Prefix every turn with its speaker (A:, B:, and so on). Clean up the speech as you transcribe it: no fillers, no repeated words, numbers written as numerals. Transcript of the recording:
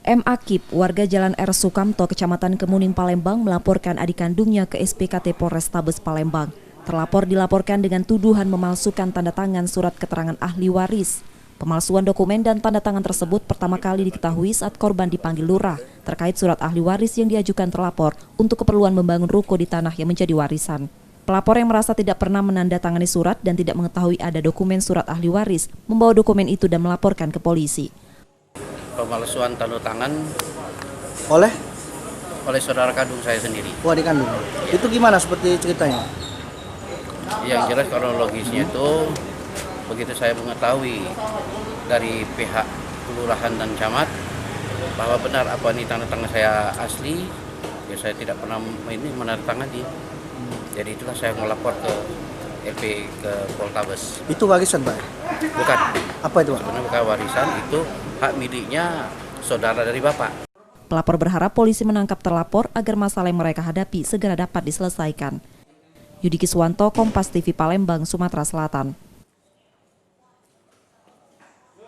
A: M. Akib, warga Jalan R. Sukamto, Kecamatan Kemuning, Palembang, melaporkan adik kandungnya ke SPKT Polrestabes Palembang. Terlapor dilaporkan dengan tuduhan memalsukan tanda tangan surat keterangan ahli waris. Pemalsuan dokumen dan tanda tangan tersebut pertama kali diketahui saat korban dipanggil lurah terkait surat ahli waris yang diajukan terlapor untuk keperluan membangun ruko di tanah yang menjadi warisan. Pelapor yang merasa tidak pernah menandatangani surat dan tidak mengetahui ada dokumen surat ahli waris, membawa dokumen itu dan melaporkan ke polisi.
B: Pemalsuan tanda tangan
C: oleh
B: saudara kandung saya sendiri.
C: adik kandung. Itu gimana seperti ceritanya?
B: Yang jelas kronologisnya itu begitu saya mengetahui dari pihak kelurahan dan camat bahwa benar apa ini tanda tangan saya asli, ya saya tidak pernah menandatangani. Jadi itulah saya melapor ke LP ke Poltabes.
C: Itu warisan, Pak?
B: Bukan.
C: Apa itu, Pak?
B: Sebenarnya bukan warisan, itu hak miliknya saudara dari bapak.
A: Pelapor berharap polisi menangkap terlapor agar masalah yang mereka hadapi segera dapat diselesaikan. Yudiki Suwanto, Kompas TV Palembang, Sumatera Selatan.